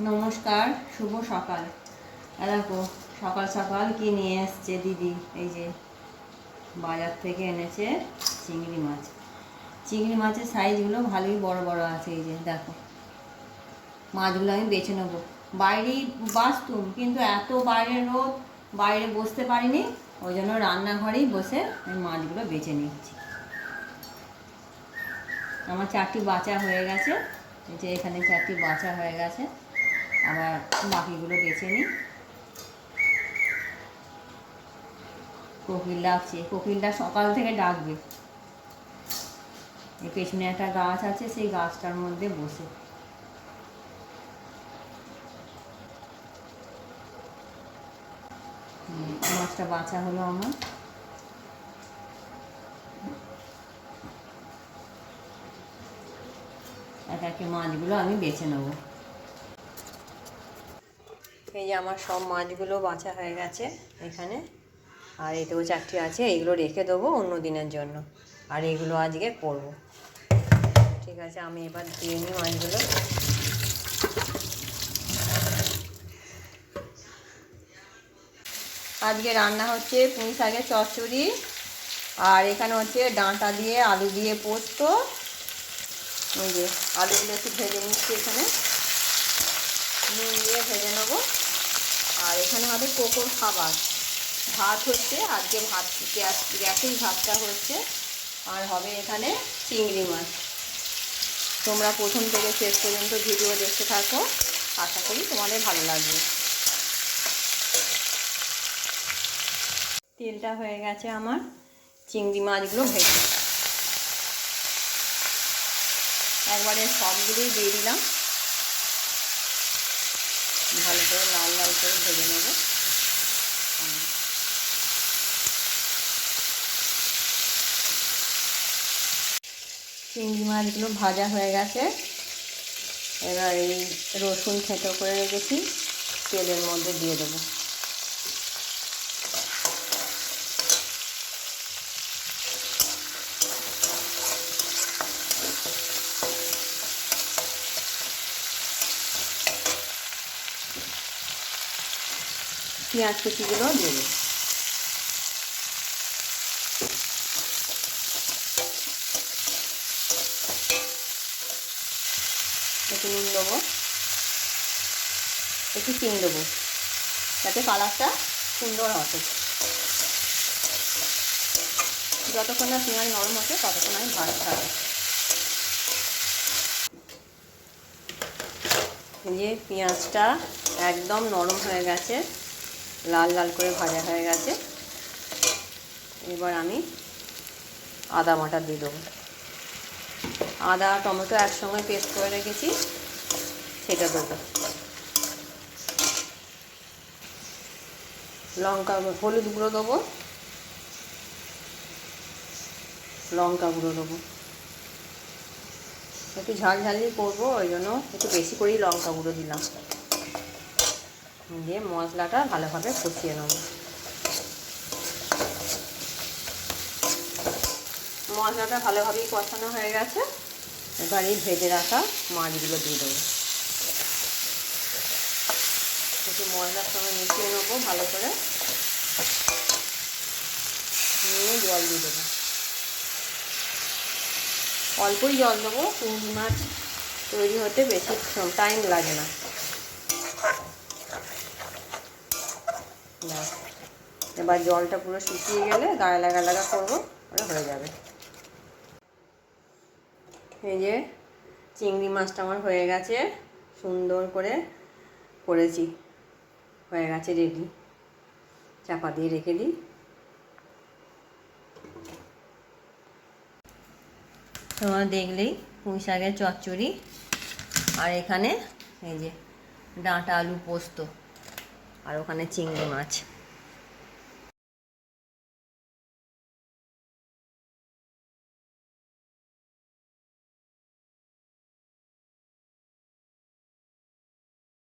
নমস্কার, শুভ সকাল। দেখো সকাল সকাল কি নিয়ে এসছে দিদি। এই যে বাজার থেকে এনেছে চিংড়ি মাছ। চিংড়ি মাছের সাইজগুলো ভালোই বড় বড় আছে। এই যে দেখো, মাছগুলো আমি বেছে নেবো। বাইরেই বাসতুম, কিন্তু এত বাইরের রোদ, বাইরে বসতে পারিনি। ওই জন্য রান্নাঘরেই বসে আমি মাছগুলো বেছে নিচ্ছি। আমার 4টি বাছা হয়ে গেছে। এই যে এখানে 4টি বাছা হয়ে গেছে। আবার বাকিগুলো বেছে নিই। কোকিল ডাকছে, কোকিলটা সকাল থেকে ডাকবে। এই পেছনে একটা গাছ আছে, সেই গাছটার মধ্যে বসে। মাছটা বাছা হলো আমার। এক একে মাছগুলো আমি বেছে নেব। এই যে আমার সব মাছগুলো বাছা হয়ে গেছে এখানে। আর এতেও 4টি আছে, এইগুলো রেখে দেবো অন্য দিনের জন্য। আর এগুলো আজকে করব। ঠিক আছে, আমি এবার ধুয়ে নিই মাছগুলো। আজকে রান্না হচ্ছে পুঁই শাকের চচ্চড়ি। আর এখানে হচ্ছে ডাঁটা দিয়ে আলু দিয়ে পোস্ত। এই যে আলুগুলো একটু ভেজে নিচ্ছি, এখানে নুন দিয়ে ভেজে নেবো। আর এখানে হবে কোকোর খাবার। ভাত হচ্ছে আজকে, ভাত গ্যাসেই ভাতটা হচ্ছে। আর হবে এখানে চিংড়ি মাছ। তোমরা প্রথম থেকে শেষ পর্যন্ত ভিডিও দেখতে থাকো, আশা করি তোমাদের ভালো লাগবে। তেলটা হয়ে গেছে আমার, চিংড়ি মাছগুলো ভেজে একবারে সবগুলোই দিয়ে দিলাম। ভালো করে লাল লাল করে ভেজে নেব। চিংড়ি মাছগুলো ভাজা হয়ে গেছে। এবার এই রসুন থেঁতো করে রেখেছি, তেলের মধ্যে দিয়ে দেবো। পেঁয়াজ কুচিগুলো দিয়ে দেবো। একটু নুন দেবো, একটু চিনি দেবো, যাতে কালারটা সুন্দর আসে। যতক্ষণ না পেঁয়াজ নরম হচ্ছে ততক্ষণ আমি ভাজতে থাকবো। এই যে পেঁয়াজটা একদম নরম হয়ে গেছে, লাল লাল করে ভাজা হয়ে গেছে। এবার আমি আদা বাটা দিয়ে দেবো। আদা টমেটো একসঙ্গে পেস্ট করে রেখেছি, সেটা দেবো। লঙ্কা হলুদ গুঁড়ো দেবো, লঙ্কা গুঁড়ো দেবো। একটু ঝাল ঝালই করবো, ওই জন্য একটু বেশি করেই লঙ্কা গুঁড়ো দিলাম। দিয়ে মশলাটা ভালোভাবে কষিয়ে নেব। মশলাটা ভালোভাবেই কষানো হয়ে গেছে। এবার এই ভেজে রাখা মাছগুলো দিয়ে দেবো। একটু মশলার সঙ্গে মিশিয়ে নেবো ভালো করে, নিয়ে জল দিয়ে দেবো। অল্পই জল দেবো, চিংড়ি মাছ তৈরি হতে বেশি টাইম লাগে না। এবার জলটা পুরো শুকিয়ে গেলে গায়ে লাগা লাগা করবো, ওটা হয়ে যাবে। এই যে চিংড়ি মাছটা আমার হয়ে গেছে, সুন্দর করে করেছি, হয়ে গেছে রেডি। চাপা দিয়ে রেখে দিই। তোমরা দেখলেই পুঁই শাকের চচ্চড়ি। আর এখানে এই যে ডাঁটা আলু পোস্ত, আর ওখানে চিংড়ি মাছ।